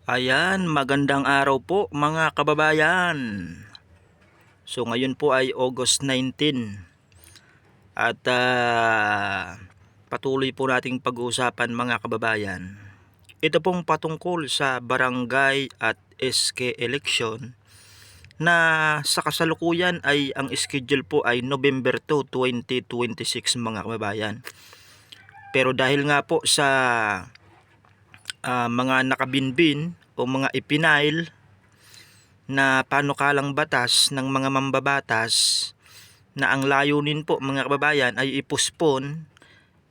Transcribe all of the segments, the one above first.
Ayan, magandang araw po mga kababayan. So ngayon po ay August 19 at patuloy po nating pag-uusapan mga kababayan. Ito pong patungkol sa barangay at SK election na sa kasalukuyan ay ang schedule po ay November 2, 2026 mga kababayan. Pero dahil nga po sa mga nakabinbin o mga ipinail na panukalang batas ng mga mambabatas na ang layunin po mga kababayan ay ipuspon,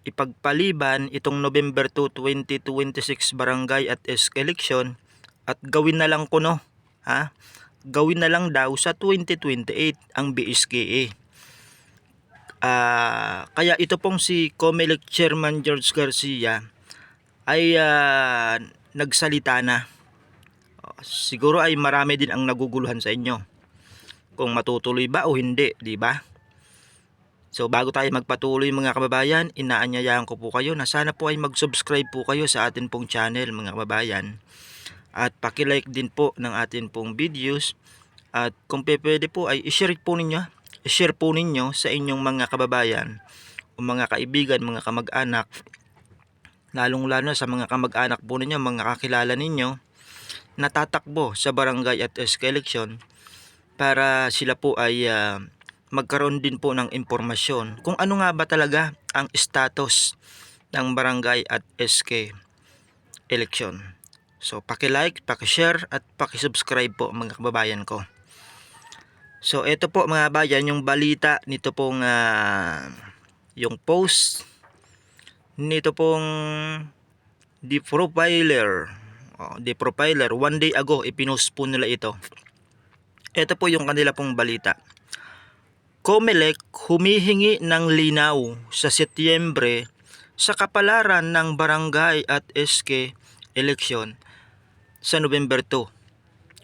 ipagpaliban itong November 2, 2026 barangay at SK election at gawin na lang kuno, gawin na lang daw sa 2028 ang BSKA. Kaya ito pong si COMELEC Chairman George Garcia ay nagsalita na. Siguro ay marami din ang naguguluhan sa inyo kung matutuloy ba o hindi, di ba? So bago tayo magpatuloy mga kababayan, inaanyayahan ko po kayo na sana po ay mag-subscribe po kayo sa atin pong channel mga kababayan. At paki-like din po ng atin pong videos. At kung pwede po ay i-share po ninyo sa inyong mga kababayan o mga kaibigan, mga kamag-anak. Lalong-lalo na sa mga kamag-anak po ninyo, mga kakilala ninyo na tatakbo sa barangay at SK election para sila po ay magkaroon din po ng impormasyon kung ano nga ba talaga ang status ng barangay at SK election. So paki-like, paki-share at paki-subscribe po mga kababayan ko. So ito po mga bayan yung balita nito pong yung post nito pong The Profiler 1 day ago ipinost po nila ito. Ito po yung kanila pong balita. COMELEC humihingi ng linaw sa Setyembre sa kapalaran ng barangay at SK election sa November 2.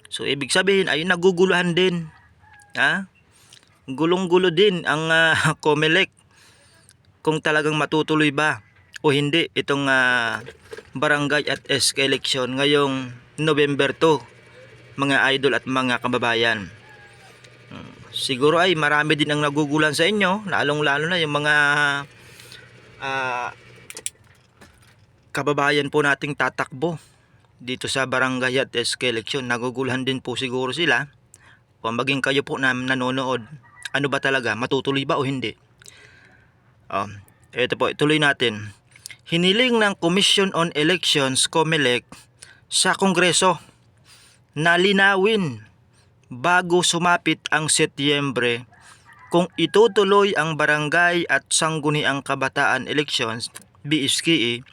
So ibig sabihin ay naguguluhan din. Gulong-gulo din ang COMELEC kung talagang matutuloy ba o hindi itong barangay at SK election ngayong November 2 mga idol at mga kababayan. Siguro ay marami din ang nagugulan sa inyo, lalong-lalo na yung mga kababayan po nating tatakbo dito sa barangay at SK election. Naguguluhan din po siguro sila o maging kayo po na nanonood. Ano ba talaga, matutuloy ba o hindi? Ito po, ituloy natin. Hiniling ng Commission on Elections, COMELEC, sa Kongreso na linawin bago sumapit ang Setyembre kung itutuloy ang barangay at sangguniang kabataan elections BSKE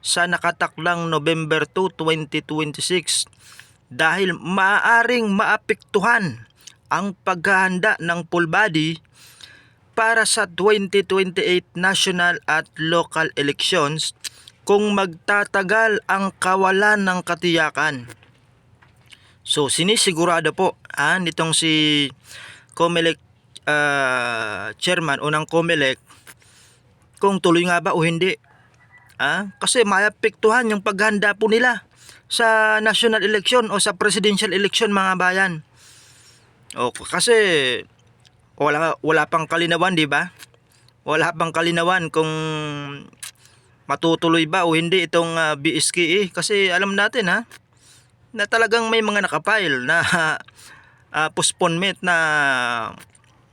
sa nakataklang November 2, 2026 dahil maaaring maapektuhan ang paghahanda ng full body para sa 2028 national at local elections kung magtatagal ang kawalan ng katiyakan. So sinisigurado po nitong si COMELEC chairman o ng COMELEC kung tuloy nga ba o hindi. Kasi maapektuhan yung paghanda po nila sa national election o sa presidential election mga bayan. Kasi wala pang kalinawan, di ba? Wala pang kalinawan kung matutuloy ba o hindi itong BSKE kasi alam natin na talagang may mga nakapile na postponement na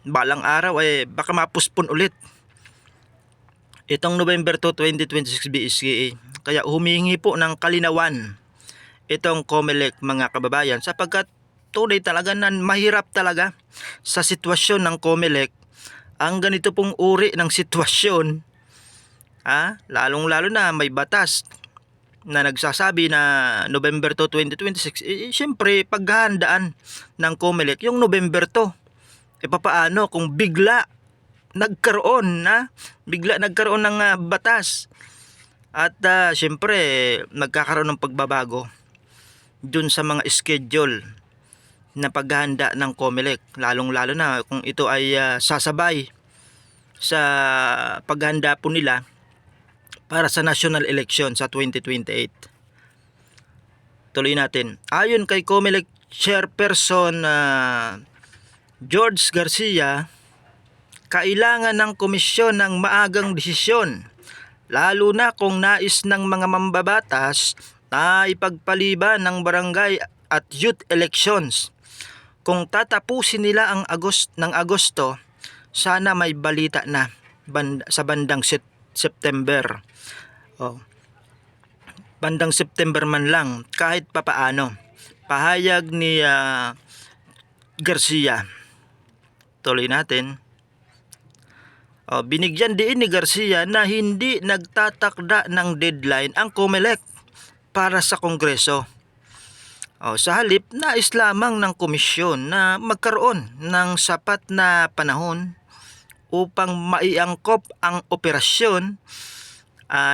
balang araw baka mapospon ulit itong November 2, 2026 BSKE. Kaya humingi po ng kalinawan itong COMELEC mga kababayan sapagkat tunay talaga na mahirap talaga sa sitwasyon ng COMELEC ang ganito pong uri ng sitwasyon. Lalong-lalo na may batas na nagsasabi na November 2, 2026. Siyempre paghahandaan ng COMELEC yung November 2. Papaano kung bigla nagkaroon ng batas at siyempre magkakaroon ng pagbabago dun sa mga schedule na paghahanda ng COMELEC, lalong-lalo na kung ito ay sasabay sa paghahanda po nila para sa national election sa 2028. tuloy natin. Ayon kay COMELEC Chairperson George Garcia, kailangan ng komisyon ng maagang desisyon, lalo na kung nais ng mga mambabatas na ipagpaliban ng barangay at youth elections. Kung tatapusin nila ang Agosto, sana may balita na sa bandang September. Bandang September man lang, kahit papaano. Pahayag ni Garcia. Tuloy natin. Binigyan din ni Garcia na hindi nagtatakda ng deadline ang COMELEC para sa Kongreso. Sa halip, nais lamang ng komisyon na magkaroon ng sapat na panahon upang maiangkop ang operasyon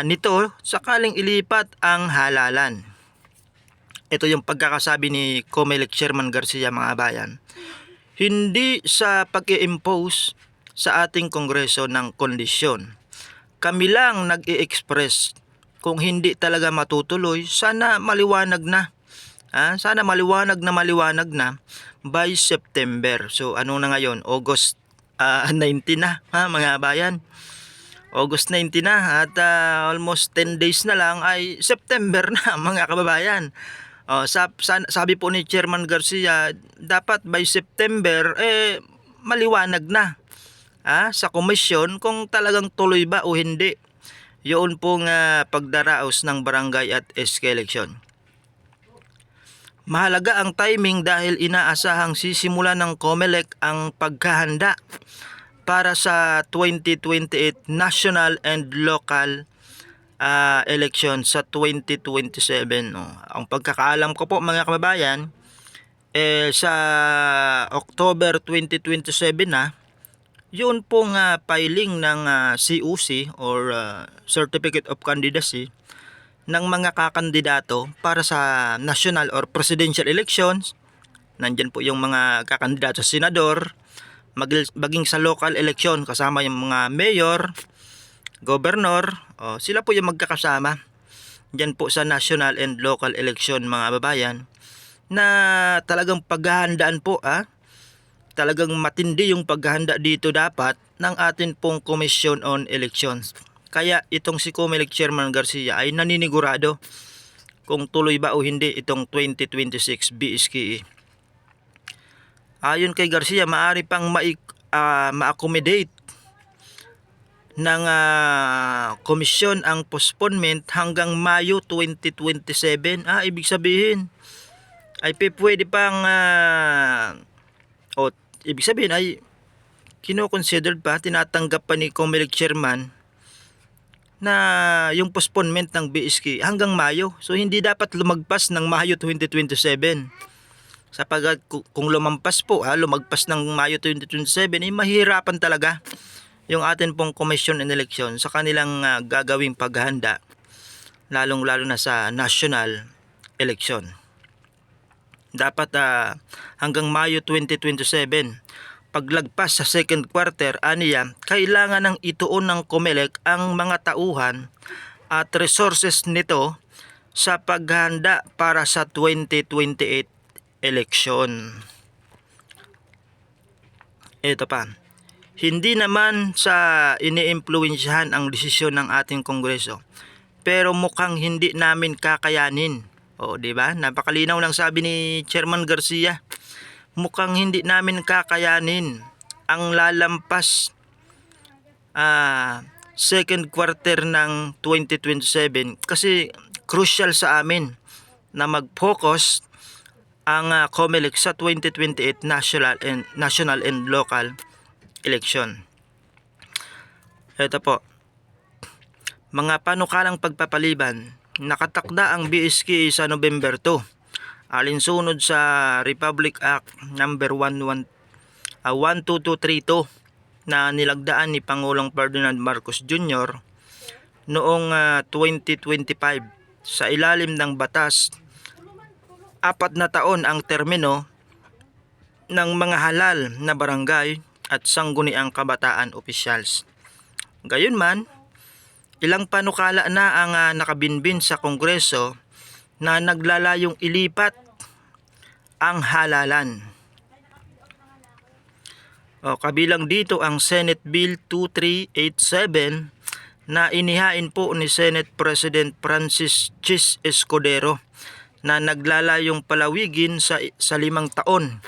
nito sakaling ilipat ang halalan. Ito yung pagkakasabi ni COMELEC Chairman Garcia, mga bayan. Hindi sa pag-i-impose sa ating Kongreso ng kondisyon. Kami lang nag-i-express. Kung hindi talaga matutuloy, sana maliwanag na. Sana maliwanag na by September. So ano na ngayon? August 19 na, mga bayan. August 19 na at almost 10 days na lang ay September na, mga kababayan. Sabi po ni Chairman Garcia, dapat by September maliwanag na sa komisyon kung talagang tuloy ba o hindi yun pong pagdaraos ng barangay at SK election. Mahalaga ang timing dahil inaasahang sisimula ng COMELEC ang paghahanda para sa 2028 national and local election sa 2027. Ang pagkakaalam ko po, mga kababayan, sa October 2027 na yun pong filing ng COC or Certificate of Candidacy ng mga kakandidato para sa national or presidential elections. Nandyan po yung mga kakandidato sa senador, maging sa local election kasama yung mga mayor, governor, sila po yung magkakasama diyan po sa national and local election, mga babayan, na talagang paghahandaan po talagang matindi yung paghahanda dito dapat ng atin pong Commission on Elections. Kaya itong si COMELEC Chairman Garcia ay naninigurado kung tuloy ba o hindi itong 2026 BSKE. Ayon kay Garcia, maaari pang ma-accommodate ng komisyon ang postponement hanggang Mayo 2027. Ibig sabihin ay pwede pang ibig sabihin ay kino-considered pa, tinatanggap pa ni COMELEC Chairman na yung postponement ng BSK hanggang Mayo. So hindi dapat lumagpas ng Mayo 2027. Sapagkat kung lumagpas ng Mayo 2027, mahihirapan talaga yung atin pong Commission on Election sa kanilang gagawing paghahanda, lalong-lalo na sa national election. Dapat hanggang Mayo 2027. Paglagpas sa second quarter, kailangan ng ituon ng COMELEC ang mga tauhan at resources nito sa paghahanda para sa 2028 election. Ito pa. Hindi naman sa iniimpluwensyahan ang desisyon ng ating Kongreso, pero mukhang hindi namin kakayanin. Di ba? Napakalinaw ng sabi ni Chairman Garcia. Mukhang hindi namin kakayanin ang lalampas second quarter ng 2027 kasi crucial sa amin na mag-focus ang COMELEC sa 2028 national and local election. Ito po, mga panukalang pagpapaliban. Nakatakda ang BSK sa November 2 alinsunod sa Republic Act number 12232 na nilagdaan ni Pangulong Ferdinand Marcos Jr. noong 2025. Sa ilalim ng batas, 4 na taon ang termino ng mga halal na barangay at sangguniang kabataan officials. Gayunman, ilang panukala na ang nakabinbin sa Kongreso na naglalayong ilipat ang halalan. Kabilang dito ang Senate Bill 2387 na inihain po ni Senate President Francis Chis Escudero na naglalayong palawigin sa 5 taon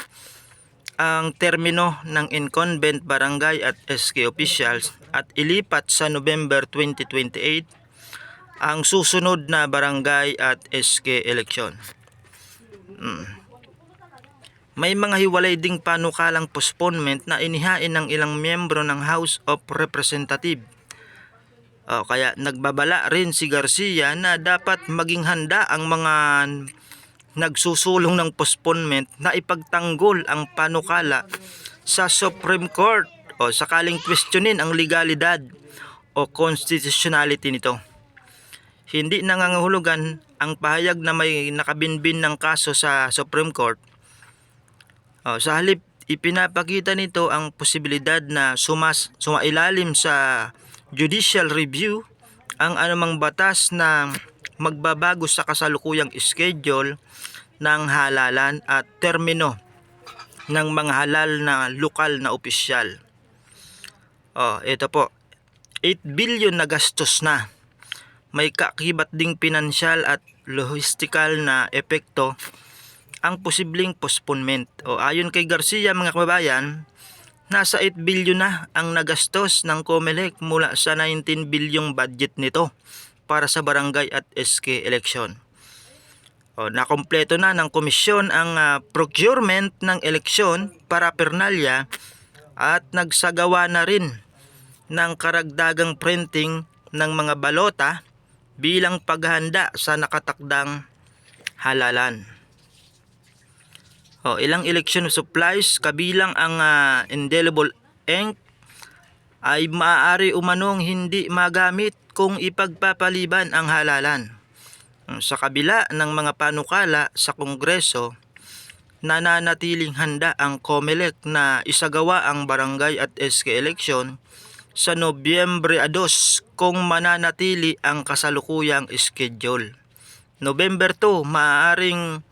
ang termino ng incumbent barangay at SK officials at ilipat sa November 2028 ang susunod na barangay at SK election. May mga hiwalay ding panukalang postponement na inihain ng ilang miyembro ng House of Representatives. Kaya nagbabala rin si Garcia na dapat maging handa ang mga nagsusulong ng postponement na ipagtanggol ang panukala sa Supreme Court sakaling questionin ang legalidad o constitutionality nito. Hindi nangangahulugan ang pahayag na may nakabinbin ng kaso sa Supreme Court. Sa halip, ipinapakita nito ang posibilidad na sumailalim sa judicial review ang anumang batas na magbabago sa kasalukuyang schedule ng halalan at termino ng mga halal na lokal na opisyal. Ito po, 8 billion na gastos na. May kakibat ding pinansyal at logistical na epekto ang posibleng postponement. Ayon kay Garcia, mga kababayan, nasa 8 billion na ang nagastos ng COMELEC mula sa 19 bilyong budget nito para sa barangay at SK election. Nakompleto na ng komisyon ang procurement ng eleksyon para pernalya at nagsagawa na rin ng karagdagang printing ng mga balota bilang paghahanda sa nakatakdang halalan. Ilang election supplies kabilang ang indelible ink ay maaari umanong hindi magamit kung ipagpapaliban ang halalan. Sa kabila ng mga panukala sa Kongreso, nananatiling handa ang COMELEC na isagawa ang barangay at SK election sa Nobyembre 2 kung mananatili ang kasalukuyang schedule. November 2, maaaring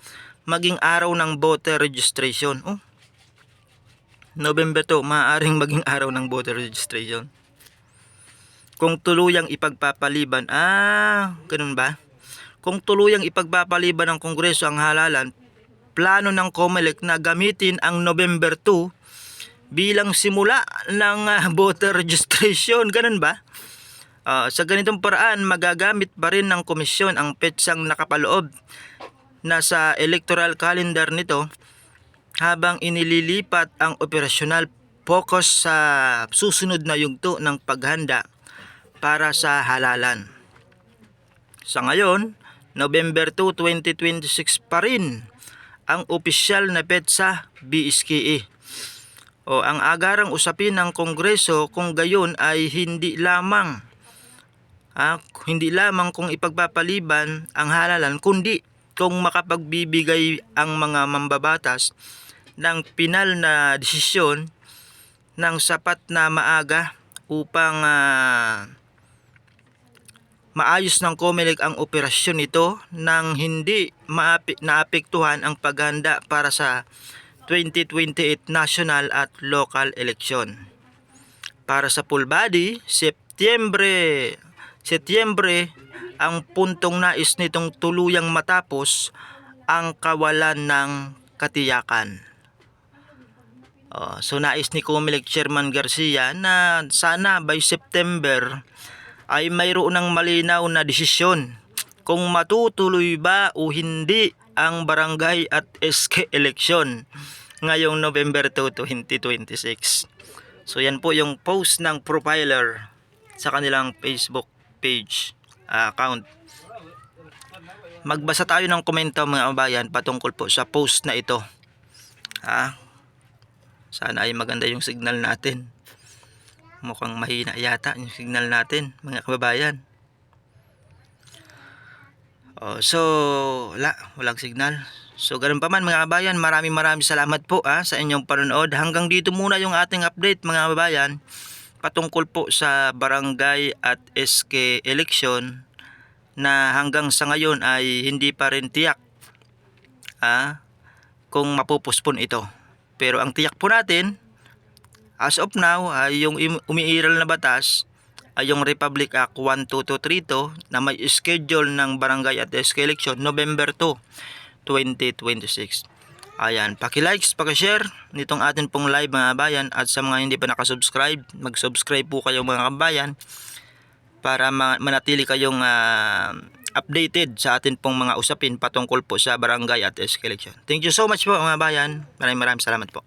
maging araw ng voter registration. November 2, maaaring maging araw ng voter registration. Kung tuluyang ipagpapaliban, ganun ba? Kung tuluyang ipagpapaliban ng Kongreso ang halalan, plano ng COMELEC na gamitin ang November 2 bilang simula ng voter registration, ganun ba? Sa ganitong paraan, magagamit pa rin ng komisyon ang petsang nakapaloob na sa electoral calendar nito habang inililipat ang operasyonal focus sa susunod na yugto ng paghanda para sa halalan. Sa ngayon, November 2, 2026 pa rin ang opisyal na petsa BSKE. Ang agarang usapin ng Kongreso kung gayon ay hindi lamang kung ipagpapaliban ang halalan, kundi kung makapagbibigay ang mga mambabatas ng pinal na desisyon ng sapat na maaga upang maayos ng COMELEC ang operasyon nito nang hindi naapektuhan ang paghanda para sa 2028 national at local election. Para sa full body, Setyembre ang puntong nais nitong tuluyang matapos ang kawalan ng katiyakan. So nais ni COMELEC Chairman Garcia na sana by September ay mayroon ng malinaw na desisyon kung matutuloy ba o hindi ang barangay at SK election ngayong November 2, 2026. So yan po yung post ng profiler sa kanilang Facebook page account. Magbasa tayo ng komento, mga kabayan, patungkol po sa post na ito. Sana ay maganda yung signal natin. Mukhang mahina yata yung signal natin, mga kababayan. Walang signal. So ganun pa man, mga kababayan, maraming salamat po sa inyong panonood. Hanggang dito muna yung ating update, mga kababayan, patungkol po sa barangay at SK election na hanggang sa ngayon ay hindi pa rin tiyak kung mapupuspon ito. Pero ang tiyak po natin as of now ay yung umiiral na batas ay yung Republic Act 12232 na may schedule ng barangay at SK election November 2, 2026. Ayan, paki-likes, paki-share nitong atin pong live mga kabayan, at sa mga hindi pa nakasubscribe, mag-subscribe po kayo mga kabayan para manatili kayong updated sa atin pong mga usapin patungkol po sa barangay at SK election. Thank you so much po mga kabayan. Maraming salamat po.